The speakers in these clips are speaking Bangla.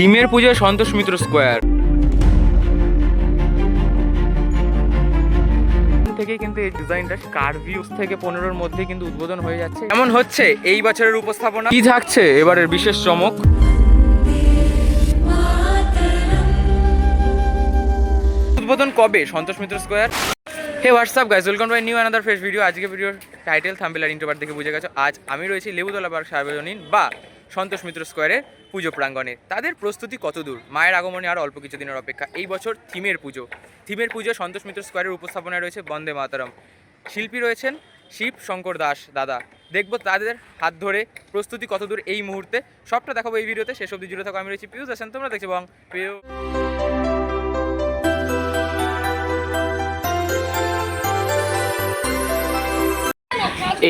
থিমের পুজো সন্তোষ মিত্র স্কোয়ার থেকে কিন্তু এই ডিজাইনটা কারভিউস থেকে 15-র মধ্যে কিন্তু উদ্বোধন হয়ে যাচ্ছে। এমন হচ্ছে এই বছরের উপস্থাপনা কি থাকছে এবারের বিশেষ চমক। উদ্বোধন কবে Santosh Mitra square. Hey WhatsApp guys, welcome to my new another fresh video. আজকে ভিডিওর টাইটেল থাম্বনেল আর ইন্ট্রোপার্ট দেখে বুঝে গেছো আজ আমি রয়েছি লেবুতলা পার্ক সার্বজনীন বা সন্তোষ মিত্র স্কোয়ারের পুজো প্রাঙ্গণে। তাদের প্রস্তুতি কতদূর, মায়ের আগমনে আর অল্প কিছু দিনের অপেক্ষা। এই বছর থিমের পুজো সন্তোষ মিত্র স্কোয়ারের উপস্থাপনায় রয়েছে বন্দে মাতরম। শিল্পী রয়েছেন শিব শঙ্কর দাস দাদা। দেখবো তাদের হাত ধরে প্রস্তুতি কতদূর এই মুহূর্তে, সবটা দেখাবো এই ভিডিওতে। শেষ অবধি জুড়ে থাকো। আমি রয়েছি পিউষ আছেন, তোমরা দেখছো বং পিউ।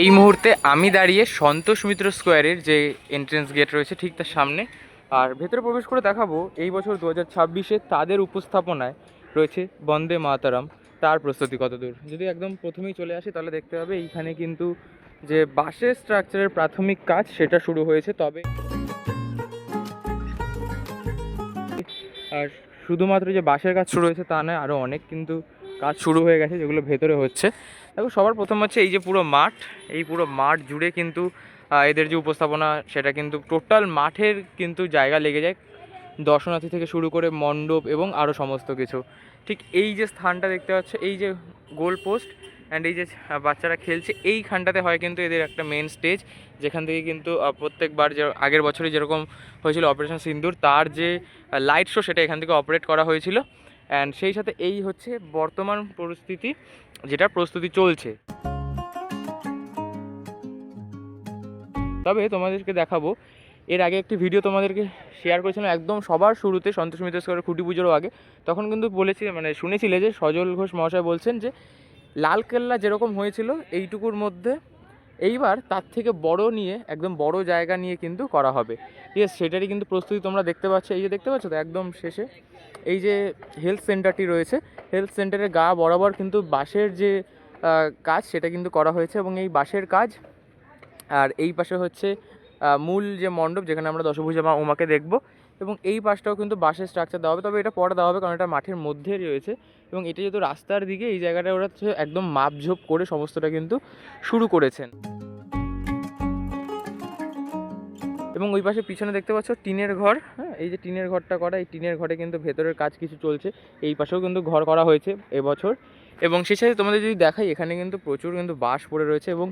এই মুহূর্তে আমি দাঁড়িয়ে সন্তোষ মিত্র স্কোয়ারের যে এন্ট্রেন্স গেট রয়েছে ঠিক তার সামনে, আর ভেতরে প্রবেশ করে দেখাবো এই বছর 2026-এ তাদের উপস্থাপনায় রয়েছে বন্দে মাতরম। তার প্রস্তুতি কতদূর। যদি একদম প্রথমেই চলে আসি তাহলে দেখতে হবে এইখানে কিন্তু যে বাঁশের স্ট্রাকচারের প্রাথমিক কাজ সেটা শুরু হয়েছে। তবে আর শুধুমাত্র যে বাঁশের কাজ শুরু হয়েছে তা নয়, আরও অনেক কিন্তু কাজ শুরু হয়ে গেছে যেগুলো ভেতরে হচ্ছে। দেখো সবার প্রথম হচ্ছে এই যে পুরো মাঠ, এই পুরো মাঠ জুড়ে কিন্তু এদের যে উপস্থাপনা সেটা কিন্তু টোটাল মাঠের কিন্তু জায়গা লেগে যায়, দর্শনার্থী থেকে শুরু করে মণ্ডপ এবং আরও সমস্ত কিছু। ঠিক এই যে স্থানটা দেখতে পাচ্ছ, এই যে গোল পোস্ট অ্যান্ড এই যে বাচ্চারা খেলছে, এইখানটাতে হয় কিন্তু এদের একটা মেন স্টেজ, যেখান থেকে কিন্তু প্রত্যেকবার যে আগের বছরে যেরকম হয়েছিল অপারেশন সিন্দুর, তার যে লাইট শো সেটা এখান থেকে অপারেট করা হয়েছিল। অ্যান্ড সেই সাথে এই হচ্ছে বর্তমান পরিস্থিতি, যেটা প্রস্তুতি চলছে। তবে তোমাদেরকে দেখাবো, এর আগে একটি ভিডিও তোমাদেরকে শেয়ার করেছিলাম একদম সবার শুরুতে সন্তোষ মিত্র স্কোয়ারের খুঁটি পুজোরও আগে। তখন কিন্তু বলেছি, মানে শুনেছিলে যে সজল ঘোষ মহাশয় বলছেন যে লালকেল্লা যেরকম হয়েছিল এইটুকুর মধ্যে এইবার তার থেকে বড় নিয়ে, একদম বড় জায়গা নিয়ে কিন্তু করা হবে। ইয়েস, সেটারই কিন্তু প্রস্তুতি তোমরা দেখতে পাচ্ছ। এই যে দেখতে পাচ্ছ তো একদম শেষে এই যে হেলথ সেন্টারটি রয়েছে, হেলথ সেন্টারের গা বরাবর কিন্তু বাঁশের যে কাজ সেটা কিন্তু করা হয়েছে, এবং এই বাঁশের কাজ। আর এই পাশে হচ্ছে মূল যে মণ্ডপ, যেখানে আমরা দশভুজা মা উমাকে দেখব, এবং এই পাশটাও কিন্তু বাঁশের স্ট্রাকচার দেওয়া হবে। তবে এটা পরে দেওয়া হবে কারণ এটা মাঠের মধ্যে রয়েছে, এবং এটা যেহেতু রাস্তার দিকে, এই জায়গাটা ওরা হচ্ছে একদম মাপঝোপ করে সমস্তটা কিন্তু শুরু করেছেন। এবং ওই পাশে পিছনে দেখতে পাচ্ছ টিনের ঘর। হ্যাঁ, এই যে টিনের ঘরটা করা, এই টিনের ঘরে কিন্তু ভেতরের কাজ কিছু চলছে। এই পাশেও কিন্তু ঘর করা হয়েছে এবছর। এবং সেই সাথে তোমাদের যদি দেখাই, এখানে কিন্তু প্রচুর কিন্তু বাঁশ পড়ে রয়েছে, এবং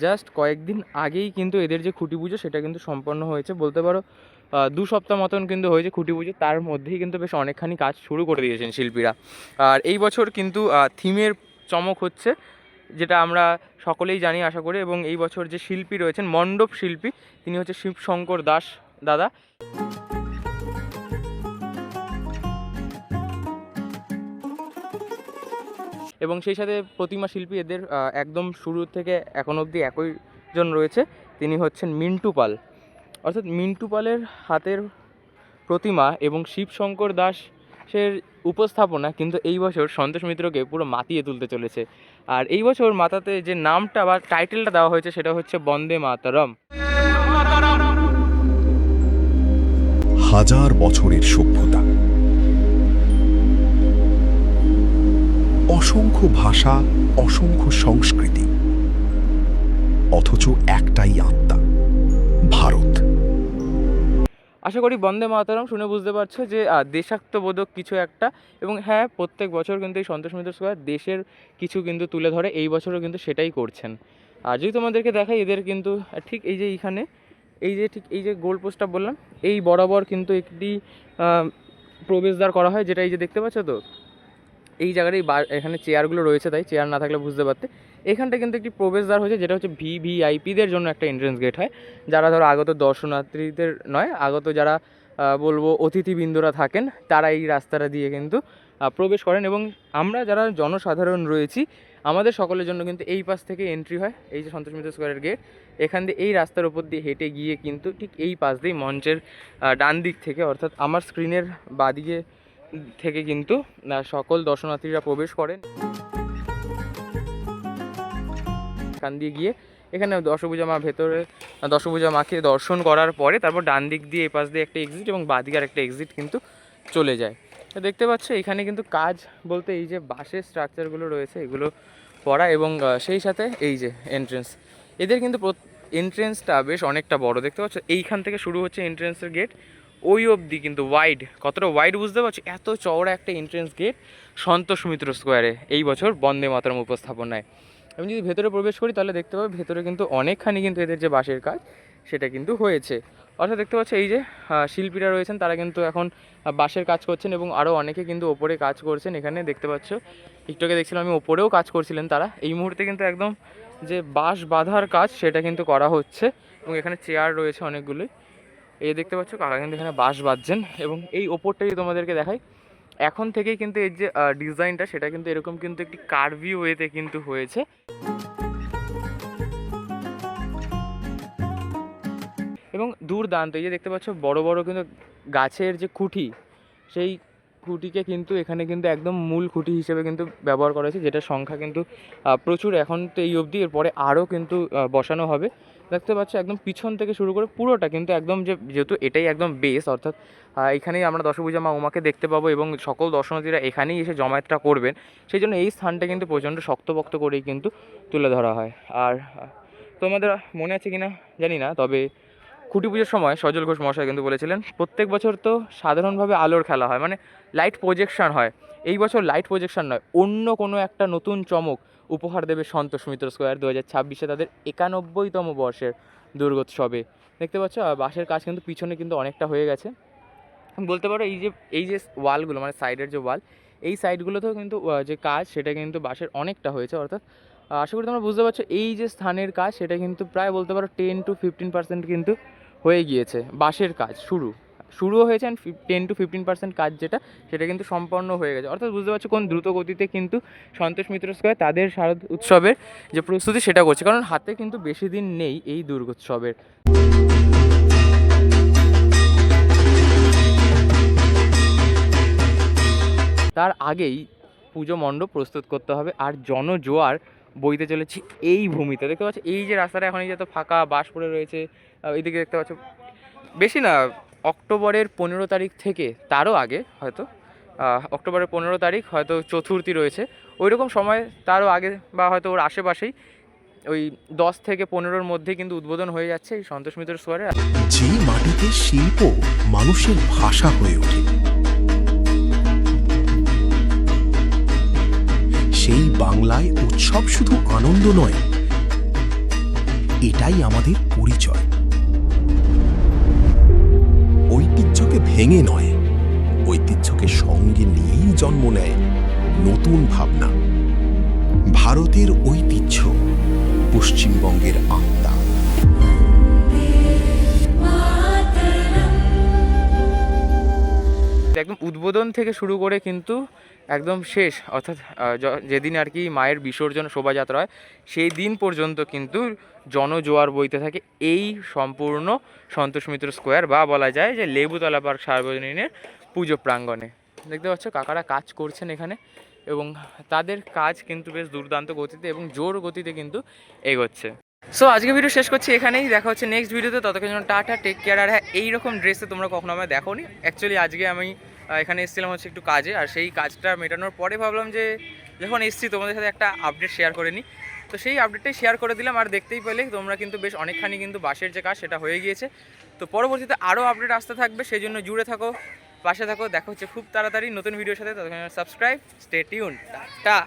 জাস্ট কয়েকদিন আগেই কিন্তু এদের যে খুঁটি পুজো সেটা কিন্তু সম্পন্ন হয়েছে। বলতে পারো 2 সপ্তাহ মতন কিন্তু হয়েছে খুঁটি পুজো, তার মধ্যেই কিন্তু বেশ অনেকখানি কাজ শুরু করে দিয়েছেন শিল্পীরা। আর এই বছর কিন্তু থিমের চমক হচ্ছে, যেটা আমরা সকলেই জানি আশা করি। এবং এই বছর যে শিল্পী রয়েছেন, মণ্ডপ শিল্পী, তিনি হচ্ছে শিব শঙ্কর দাস দাদা। এবং সেই সাথে প্রতিমা শিল্পী এদের একদম শুরু থেকে এখন অবধি একই জন রয়েছে, তিনি হচ্ছেন মিন্টু পাল। অর্থাৎ মিন্টু পালের হাতের প্রতিমা এবং শিব শঙ্কর দাসের উপস্থাপনা কিন্তু এই বছর সন্তোষ মিত্রকে পুরো মাতিয়ে তুলতে চলেছে। আর এই বছর মাতাতে যে নামটা বা টাইটেলটা দেওয়া হয়েছে সেটা হচ্ছে বন্দে মাতরম। হাজার বছরের সভ্যতা, অসংখ্য ভাষা, অসংখ্য সংস্কৃতি, অথচ একটাই আত্মা, ভারত। আশা করি বন্দে মাতরম শুনে বুঝতে পারছো যে দেশাত্মবোধক কিছু একটা। এবং হ্যাঁ, প্রত্যেক বছর কিন্তু এই সন্তোষ মিত্র স্কোয়ার দেশের কিছু কিন্তু তুলে ধরে, এই বছরও কিন্তু সেটাই করছেন। আর যদি তোমাদেরকে দেখাই, এদের কিন্তু ঠিক এই যে এইখানে, এই যে ঠিক এই যে গোল পোস্টটা বললাম, এই বরাবর কিন্তু একটি প্রবেশদ্বার করা হয়, যেটা এই যে দেখতে পাচ্ছ তো এই জায়গায় এখানে চেয়ারগুলো রয়েছে, তাই চেয়ার না থাকলে বুঝতে পারতে। এখানটা কিন্তু একটি প্রবেশদ্বার হয়েছে, যেটা হচ্ছে ভিভিআইপিদের জন্য একটা এন্ট্রেন্স গেট হয়। যারা ধরো আগত দর্শনার্থীদের নয়, আগত যারা বলবো অতিথিবৃন্দরা থাকেন, তারা এই রাস্তাটা দিয়ে কিন্তু প্রবেশ করেন। এবং আমরা যারা জনসাধারণ রয়েছি, আমাদের সকলের জন্য কিন্তু এই পাশ থেকে এন্ট্রি হয়। এই যে সন্তোষ মিত্র স্কোয়ারের গেট, এখান দিয়ে এই রাস্তার উপর দিয়ে হেঁটে গিয়ে কিন্তু ঠিক এই পাশ দিয়ে মঞ্চের ডান দিক থেকে, অর্থাৎ আমার স্ক্রিনের বাদিকে থেকে কিন্তু সকল দর্শনার্থীরা প্রবেশ করেন। এখান দিয়ে গিয়ে এখানে দশভুজা মা ভেতরে দশভুজা মাকে দর্শন করার পরে তারপর ডান দিক দিয়ে এপাশ দিয়ে একটা এক্সিট এবং বাঁ দিকে আর একটা এক্সিট কিন্তু চলে যায়। তো দেখতে পাচ্ছ এখানে কিন্তু কাজ বলতে এই যে বাঁশের স্ট্রাকচারগুলো রয়েছে এগুলো করা, এবং সেই সাথে এই যে এন্ট্রেন্স, এদের কিন্তু এন্ট্রেন্সটা বেশ অনেকটা বড়। দেখতে পাচ্ছ এইখান থেকে শুরু হচ্ছে এন্ট্রেন্সের গেট, ওই অবধি কিন্তু ওয়াইড, কতটা ওয়াইড বুঝতে পারছো, এত চওড়া একটা এন্ট্রেন্স গেট সন্তোষ মিত্র স্কোয়ারে এই বছর বন্দে মাতরম উপস্থাপনায়। আমি যদি ভেতরে প্রবেশ করি তাহলে দেখতে পাবো ভেতরে কিন্তু অনেকখানি কিন্তু এদের যে বাঁশের কাজ সেটা কিন্তু হয়েছে। অর্থাৎ দেখতে পাচ্ছ এই যে শিল্পীরা রয়েছেন তারা কিন্তু এখন বাঁশের কাজ করছেন, এবং আরও অনেকে কিন্তু ওপরে কাজ করছেন। এখানে দেখতে পাচ্ছ একটু আগে দেখছিলাম আমি, ওপরেও কাজ করছিলেন তারা। এই মুহূর্তে কিন্তু একদম যে বাঁশ বাঁধার কাজ সেটা কিন্তু করা হচ্ছে, এবং এখানে চেয়ার রয়েছে অনেকগুলোই। এই দেখতে পাচ্ছ কাকা কিন্তু এখানে বাঁশ বাঁধছেন, এবং এই ওপরটা যদি তোমাদেরকে দেখাই এখন থেকেই কিন্তু এর যে ডিজাইনটা সেটা কিন্তু এরকম কিন্তু একটি কার্ভি ওয়েতে কিন্তু হয়েছে। এবং দুর্দান্ত, এই যে দেখতে পাচ্ছ বড় বড় কিন্তু গাছের যে খুঁটি, সেই খুঁটিকে কিন্তু এখানে কিন্তু একদম মূল খুঁটি হিসেবে কিন্তু ব্যবহার করা হয়েছে, যেটার সংখ্যা কিন্তু প্রচুর। এখন তো এই অবধি, এরপরে আরও কিন্তু বসানো হবে। দেখতে পাচ্ছ একদম পিছন থেকে শুরু করে পুরোটা কিন্তু একদম, যেহেতু এটাই একদম বেস, অর্থাৎ এখানেই আমরা দশভুজা মা উমাকে দেখতে পাবো এবং সকল দর্শনার্থীরা এখানেই এসে জমায়েতটা করবেন। সেই জন্য এই স্থানটা কিন্তু প্রচণ্ড শক্তপোক্ত করেই কিন্তু তুলে ধরা হয়। আর তোমাদের মনে আছে কি না জানি না, তবে খুঁটি পুজোর সময় সজল ঘোষ মহাশয় কিন্তু বলেছিলেন প্রত্যেক বছর তো সাধারণভাবে আলোর খেলা হয়, মানে লাইট প্রজেকশন হয়। এই বছর লাইট প্রজেকশন নয়, অন্য কোনো একটা নতুন চমক উপহার দেবে সন্তোষ মিত্র স্কোয়ার 2026-এ তাদের 91তম বর্ষের দুর্গোৎসবে। দেখতে পাচ্ছ বাঁশের কাজ কিন্তু পিছনে কিন্তু অনেকটা হয়ে গেছে বলতে পারো। এই যে ওয়ালগুলো, মানে সাইডের যে ওয়াল, এই সাইডগুলোতেও কিন্তু যে কাজ সেটা কিন্তু বাঁশের অনেকটা হয়েছে। অর্থাৎ আশা করি তোমরা বুঝতে পারছো এই যে স্থানের কাজ সেটা কিন্তু প্রায় বলতে পারো 10 to 15% কিন্তু হয়ে গিয়েছে। বাঁশের কাজ শুরুও হয়েছে, অ্যান্ড 10 to 15% কাজ যেটা সেটা কিন্তু সম্পন্ন হয়ে গেছে। অর্থাৎ বুঝতে পারছো কোন দ্রুত গতিতে কিন্তু সন্তোষ মিত্র স্কোয়ার তাদের শারদ উৎসবের যে প্রস্তুতি সেটা করছে, কারণ হাতে কিন্তু বেশি দিন নেই এই দুর্গোৎসবের। তার আগেই পুজো মণ্ডপ প্রস্তুত করতে হবে, আর জনজোয়ার বইতে চলেছে এই ভূমিতে। দেখতে পাচ্ছ এই যে রাস্তাটা এখন এই যত ফাঁকা বাস পড়ে রয়েছে, এইদিকে দেখতে পাচ্ছ বেশি না, অক্টোবরের 15 তারিখ থেকে, তারও আগে হয়তো অক্টোবরের 15 তারিখ হয়তো চতুর্থী রয়েছে, ওই রকম সময় তারও আগে বা হয়তো ওর আশেপাশেই ওই 10 থেকে 15-র মধ্যে কিন্তু উদ্বোধন হয়ে যাচ্ছে এই সন্তোষ মিত্র স্কোয়ারে। যে মাটিতে শিল্প মানুষের ভাষা হয়ে ওঠে, সেই বাংলায় উৎসব শুধু আনন্দ নয়, এটাই আমাদের পরিচয়। ঐতিহ্যকে ভেঙে নয়, ঐতিহ্যকে সঙ্গে নিয়েই জন্ম নেয় নতুন ভাবনা। ভারতের ঐতিহ্য, পশ্চিমবঙ্গের আত্মা। একদম উদ্বোধন থেকে শুরু করে কিন্তু একদম শেষ, অর্থাৎ যেদিন আর কি মায়ের বিসর্জন শোভাযাত্রা হয় সেই দিন পর্যন্ত কিন্তু জনজোয়ার বইতে থাকে এই সম্পূর্ণ সন্তোষ মিত্র স্কোয়ার, বা বলা যায় যে লেবুতলা পার্ক সার্বজনীনের পুজো প্রাঙ্গণে। দেখতে পাচ্ছ কাকারা কাজ করছেন এখানে, এবং তাদের কাজ কিন্তু বেশ দুর্দান্ত গতিতে এবং জোর গতিতে কিন্তু এগোচ্ছে। সো আজকে ভিডিও শেষ করছি এখানেই, দেখা হচ্ছে নেক্সট ভিডিওতে। ততক্ষণ জন্য টাটা, টেক কেয়ার। আর হ্যাঁ, এইরকম ড্রেসে তোমরা কখনো আমায় দেখোনি। অ্যাকচুয়ালি আজকে আমি এখানে এসেছিলাম হচ্ছে একটু কাজে, আর সেই কাজটা মেটানোর পরে ভাবলাম যে যখন এসেছি তোমাদের সাথে একটা আপডেট শেয়ার করে নিই। তো সেই আপডেটটাই শেয়ার করে দিলাম, আর দেখতেই পেলে তোমরা কিন্তু বেশ অনেকখানি কিন্তু বাঁশের যে কাজ সেটা হয়ে গিয়েছে। তো পরবর্তীতে আরও আপডেট আসতে থাকবে, সেই জন্য জুড়ে থাকো, পাশে থাকো। দেখা হচ্ছে খুব তাড়াতাড়ি নতুন ভিডিওর সাথে। ততক্ষণ সাবস্ক্রাইব, স্টে টিউন, টাটা।